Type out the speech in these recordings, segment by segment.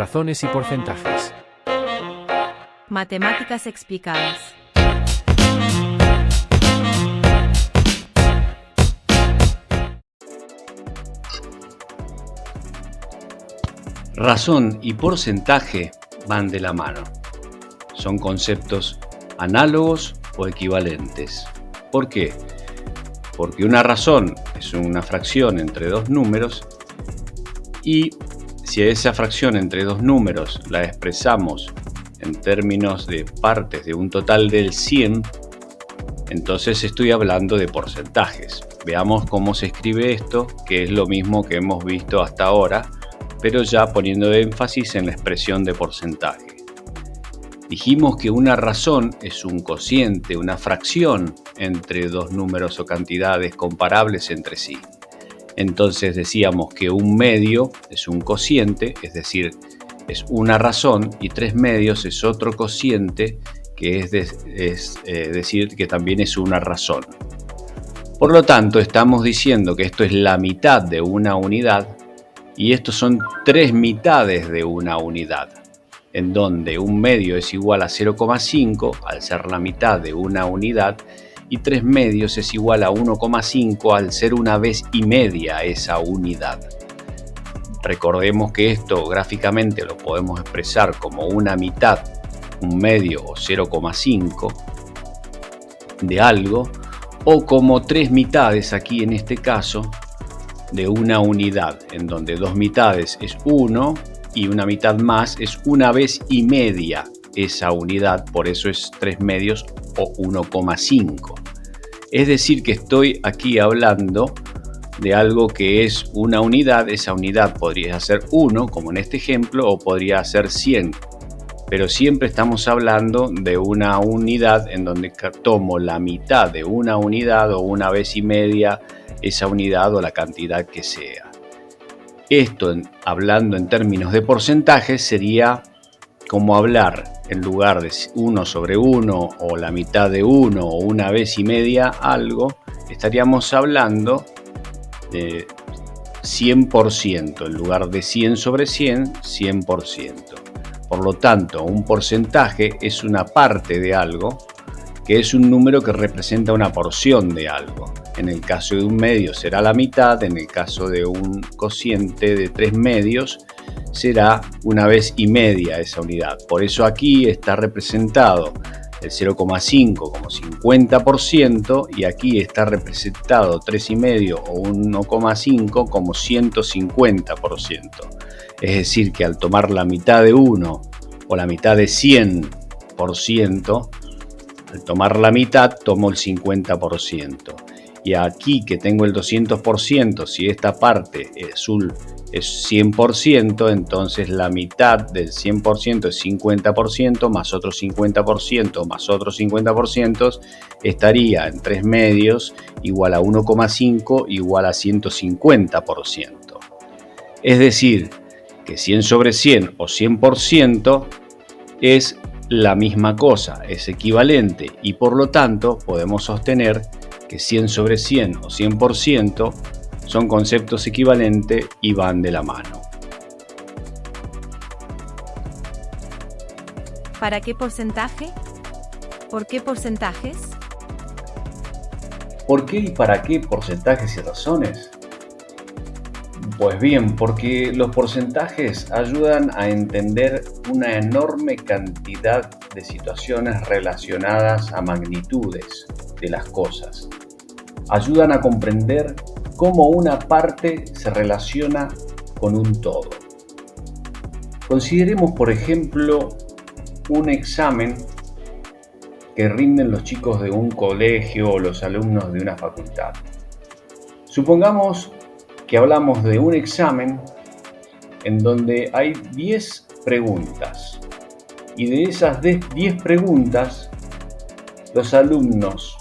razones y porcentajes. Matemáticas explicadas. Razón y porcentaje van de la mano. Son conceptos análogos o equivalentes. ¿Por qué? Porque una razón es una fracción entre dos números y si esa fracción entre dos números la expresamos en términos de partes de un total del 100, entonces estoy hablando de porcentajes. Veamos cómo se escribe esto, que es lo mismo que hemos visto hasta ahora, pero ya poniendo énfasis en la expresión de porcentaje. Dijimos que una razón es un cociente, una fracción entre dos números o cantidades comparables entre sí. Entonces decíamos que un medio es un cociente, es decir, es una razón, y 3 medios es otro cociente, que es decir que también es una razón. Por lo tanto, estamos diciendo que esto es la mitad de una unidad y estos son 3 mitades de una unidad, en donde un medio es igual a 0,5 al ser la mitad de una unidad y 3 medios es igual a 1,5 al ser una vez y media esa unidad. Recordemos que esto gráficamente lo podemos expresar como una mitad, un medio o 0,5 de algo, o como 3 mitades aquí en este caso de una unidad, en donde 2 mitades es 1 y una mitad más es una vez y media esa unidad, por eso es 3 medios o 1,5. Es decir que estoy aquí hablando de algo que es una unidad. Esa unidad podría ser 1, como en este ejemplo, o podría ser 100. Pero siempre estamos hablando de una unidad en donde tomo la mitad de una unidad o una vez y media esa unidad o la cantidad que sea. Esto, hablando en términos de porcentajes, sería como hablar en lugar de 1 sobre 1 o la mitad de 1 o una vez y media algo, estaríamos hablando de 100%, en lugar de 100 sobre 100, 100%. Por lo tanto, un porcentaje es una parte de algo, que es un número que representa una porción de algo. En el caso de un medio será la mitad, en el caso de un cociente de 3 medios será una vez y media esa unidad. Por eso aquí está representado el 0,5 como 50% y aquí está representado 3,5 o 1,5 como 150%. Es decir que al tomar la mitad de 1 o la mitad de 100%, al tomar la mitad tomo el 50%. Y aquí que tengo el 200%, si esta parte azul es 100%, entonces la mitad del 100% es 50%, más otro 50%, más otro 50%, estaría en 3 medios igual a 1,5 igual a 150%. Es decir, que 100 sobre 100 o 100% es la misma cosa, es equivalente y por lo tanto podemos sostener que 100 sobre 100 o 100% son conceptos equivalentes y van de la mano. ¿Para qué porcentaje? ¿Por qué porcentajes? ¿Por qué y para qué porcentajes y razones? Pues bien, porque los porcentajes ayudan a entender una enorme cantidad de situaciones relacionadas a magnitudes de las cosas. Ayudan a comprender cómo una parte se relaciona con un todo. Consideremos, por ejemplo, un examen que rinden los chicos de un colegio o los alumnos de una facultad. Supongamos que hablamos de un examen en donde hay 10 preguntas y de esas 10 preguntas los alumnos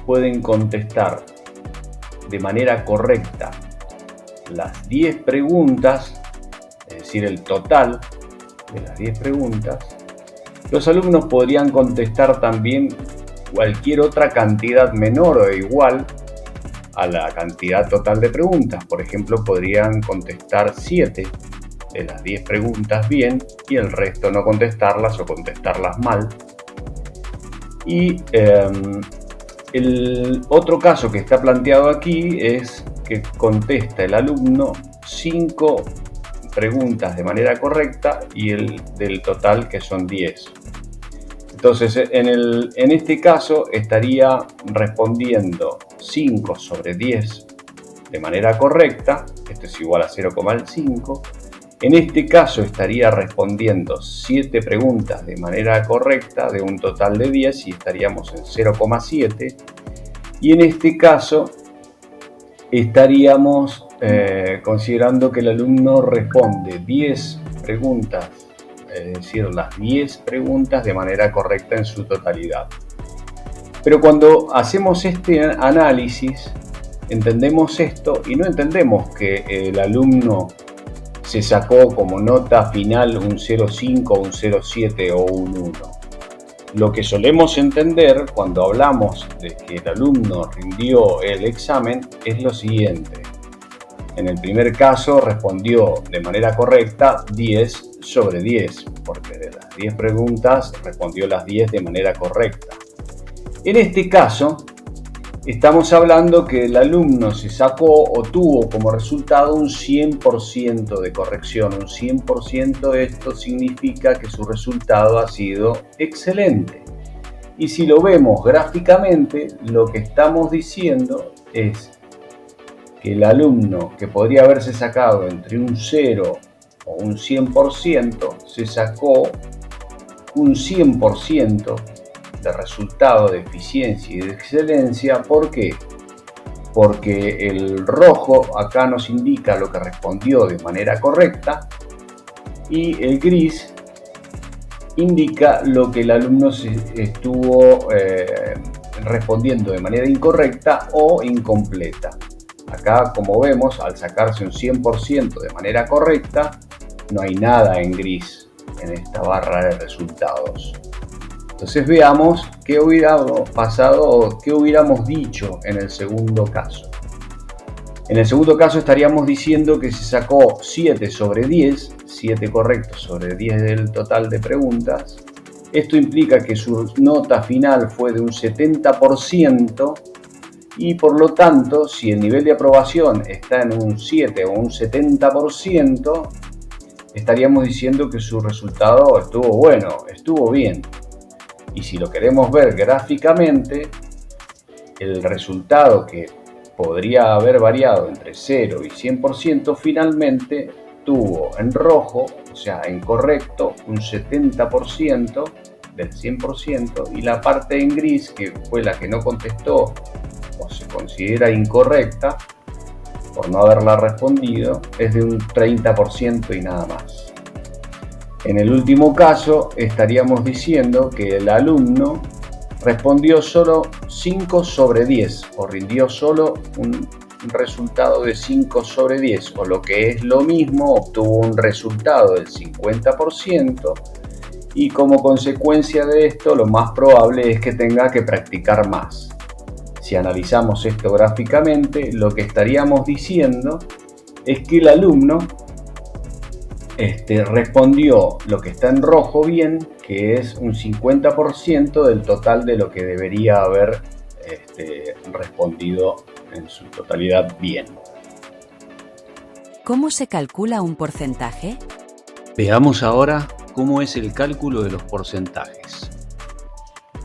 pueden contestar de manera correcta las 10 preguntas, es decir, el total de las 10 preguntas. Los alumnos podrían contestar también cualquier otra cantidad menor o igual a la cantidad total de preguntas. Por ejemplo, podrían contestar 7 de las 10 preguntas bien y el resto no contestarlas o contestarlas mal. Y el otro caso que está planteado aquí es que contesta el alumno 5 preguntas de manera correcta y el del total que son 10. Entonces en este caso estaría respondiendo 5 sobre 10 de manera correcta, esto es igual a 0,5. En este caso estaría respondiendo 7 preguntas de manera correcta de un total de 10 y estaríamos en 0,7. Y en este caso estaríamos considerando que el alumno responde 10 preguntas, es decir, las 10 preguntas de manera correcta en su totalidad. Pero cuando hacemos este análisis, entendemos esto y no entendemos que el alumno se sacó como nota final un 0,5, un 0,7 o un 1. Lo que solemos entender cuando hablamos de que el alumno rindió el examen es lo siguiente. En el primer caso respondió de manera correcta 10 sobre 10, porque de las 10 preguntas respondió las 10 de manera correcta. En este caso, estamos hablando que el alumno se sacó o tuvo como resultado un 100% de corrección. Un 100% de esto significa que su resultado ha sido excelente. Y si lo vemos gráficamente, lo que estamos diciendo es que el alumno que podría haberse sacado entre un 0 o un 100%, se sacó un 100% de resultado de eficiencia y de excelencia. ¿Por qué? Porque el rojo acá nos indica lo que respondió de manera correcta y el gris indica lo que el alumno estuvo respondiendo de manera incorrecta o incompleta. Acá, como vemos, al sacarse un 100% de manera correcta, no hay nada en gris en esta barra de resultados. Entonces veamos qué hubiéramos pasado o qué hubiéramos dicho en el segundo caso. En el segundo caso estaríamos diciendo que se sacó 7 sobre 10, 7 correctos sobre 10 del total de preguntas. Esto implica que su nota final fue de un 70% y por lo tanto, si el nivel de aprobación está en un 7 o un 70%, estaríamos diciendo que su resultado estuvo bueno, estuvo bien. Y si lo queremos ver gráficamente, el resultado que podría haber variado entre 0 y 100% finalmente tuvo en rojo, o sea, en correcto, un 70% del 100% y la parte en gris, que fue la que no contestó o se considera incorrecta por no haberla respondido, es de un 30% y nada más. En el último caso estaríamos diciendo que el alumno respondió solo 5 sobre 10 o rindió solo un resultado de 5 sobre 10 o lo que es lo mismo, obtuvo un resultado del 50% y como consecuencia de esto lo más probable es que tenga que practicar más. Si analizamos esto gráficamente, lo que estaríamos diciendo es que el alumno respondió lo que está en rojo bien, que es un 50% del total de lo que debería haber respondido en su totalidad bien. ¿Cómo se calcula un porcentaje? Veamos ahora cómo es el cálculo de los porcentajes.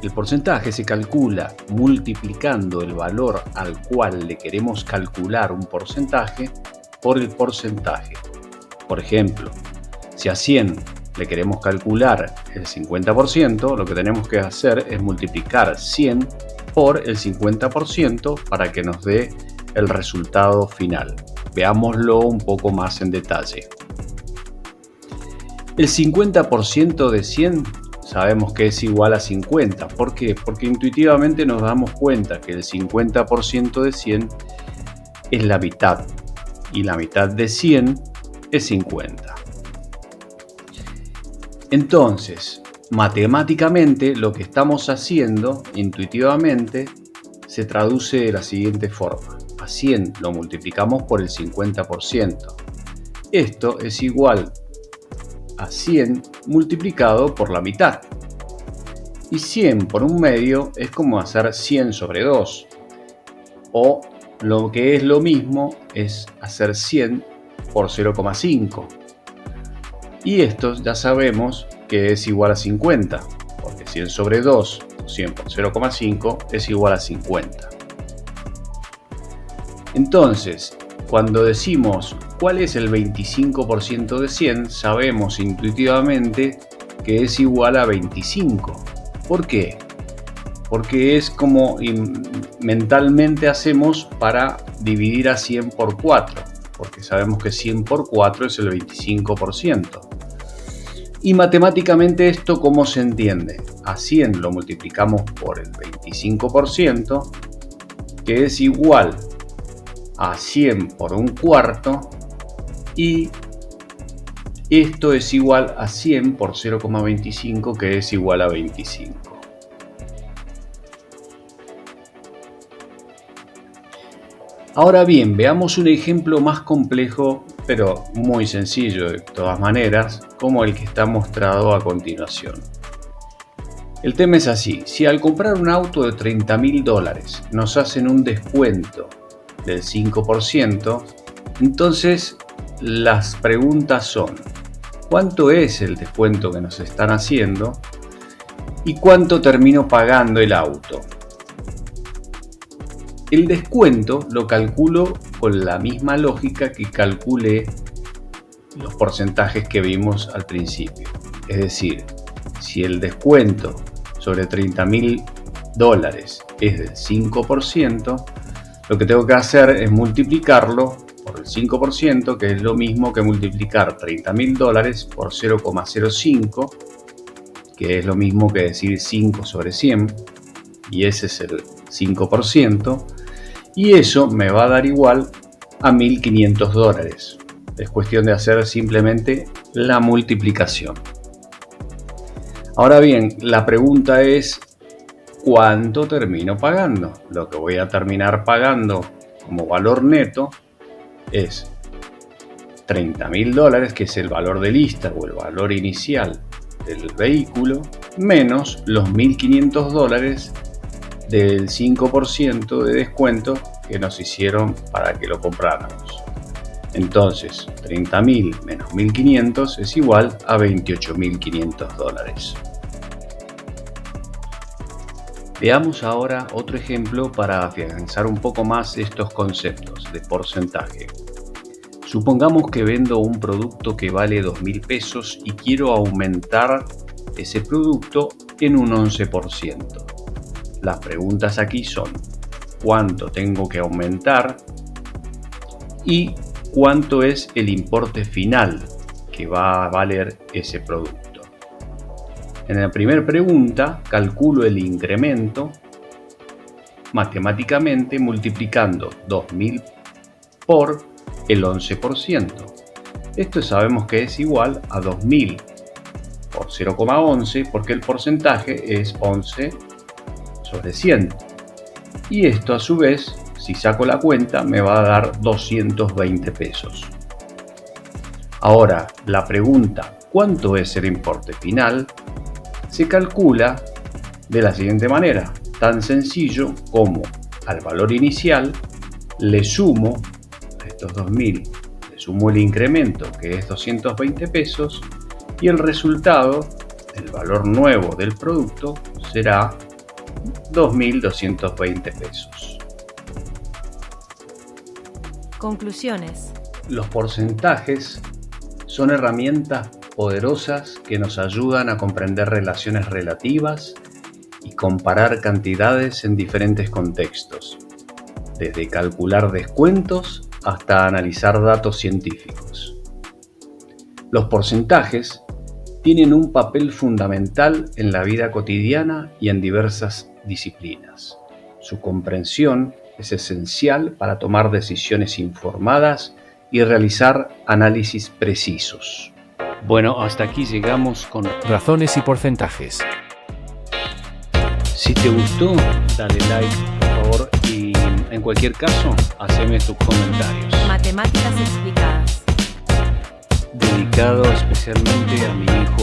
El porcentaje se calcula multiplicando el valor al cual le queremos calcular un porcentaje por el porcentaje. Por ejemplo, si a 100 le queremos calcular el 50%, lo que tenemos que hacer es multiplicar 100 por el 50% para que nos dé el resultado final. Veámoslo un poco más en detalle. El 50% de 100 sabemos que es igual a 50. ¿Por qué? Porque intuitivamente nos damos cuenta que el 50% de 100 es la mitad y la mitad de 100 es 50. Entonces, matemáticamente lo que estamos haciendo intuitivamente se traduce de la siguiente forma. A 100 lo multiplicamos por el 50%. Esto es igual a 100 multiplicado por la mitad. Y 100 por un medio es como hacer 100 sobre 2. O lo que es lo mismo es hacer 100 por 0,5. Y esto ya sabemos que es igual a 50. Porque 100 sobre 2, 100 por 0,5 es igual a 50. Entonces, cuando decimos cuál es el 25% de 100, sabemos intuitivamente que es igual a 25. ¿Por qué? Porque es como mentalmente hacemos para dividir a 100 por 4, porque sabemos que 100 por 4 es el 25%. Y matemáticamente esto, ¿cómo se entiende? A 100 lo multiplicamos por el 25%, que es igual a 100 por un cuarto, y esto es igual a 100 por 0,25, que es igual a 25. Ahora bien, veamos un ejemplo más complejo, pero muy sencillo de todas maneras, como el que está mostrado a continuación. El tema es así: si al comprar un auto de $30.000 nos hacen un descuento del 5%, entonces las preguntas son: ¿cuánto es el descuento que nos están haciendo? ¿Y cuánto termino pagando el auto? El descuento lo calculo con la misma lógica que calculé los porcentajes que vimos al principio. Es decir, si el descuento sobre $30.000 es del 5%, lo que tengo que hacer es multiplicarlo por el 5%, que es lo mismo que multiplicar $30.000 por 0,05, que es lo mismo que decir 5 sobre 100, y ese es el 5%, y eso me va a dar igual a $1.500. Es cuestión de hacer simplemente la multiplicación. Ahora bien, la pregunta es: ¿cuánto termino pagando? Lo que voy a terminar pagando como valor neto es $30.000, que es el valor de lista o el valor inicial del vehículo, menos los $1.500 del 5% de descuento que nos hicieron para que lo compráramos. Entonces, 30.000 menos 1.500 es igual a $28.500. Veamos ahora otro ejemplo para afianzar un poco más estos conceptos de porcentaje. Supongamos que vendo un producto que vale 2.000 pesos y quiero aumentar ese producto en un 11%. Las preguntas aquí son: ¿cuánto tengo que aumentar? Y ¿cuánto es el importe final que va a valer ese producto? En la primera pregunta calculo el incremento matemáticamente multiplicando 2.000 por el 11%. Esto sabemos que es igual a 2.000 por 0,11, porque el porcentaje es 11 sobre 100. Y esto a su vez, si saco la cuenta, me va a dar 220 pesos. Ahora, la pregunta ¿cuánto es el importe final? Se calcula de la siguiente manera: tan sencillo como al valor inicial le sumo a estos 2.000, le sumo el incremento, que es 220 pesos, y el resultado, el valor nuevo del producto, será 2.220 pesos. Conclusiones. Los porcentajes son herramientas poderosas que nos ayudan a comprender relaciones relativas y comparar cantidades en diferentes contextos, desde calcular descuentos hasta analizar datos científicos. Los porcentajes tienen un papel fundamental en la vida cotidiana y en diversas disciplinas. Su comprensión es esencial para tomar decisiones informadas y realizar análisis precisos. Bueno, hasta aquí llegamos con Razones y porcentajes. Si te gustó, dale like, por favor, y en cualquier caso, haceme tus comentarios. Matemáticas explicadas. dedicado especialmente a mi hijo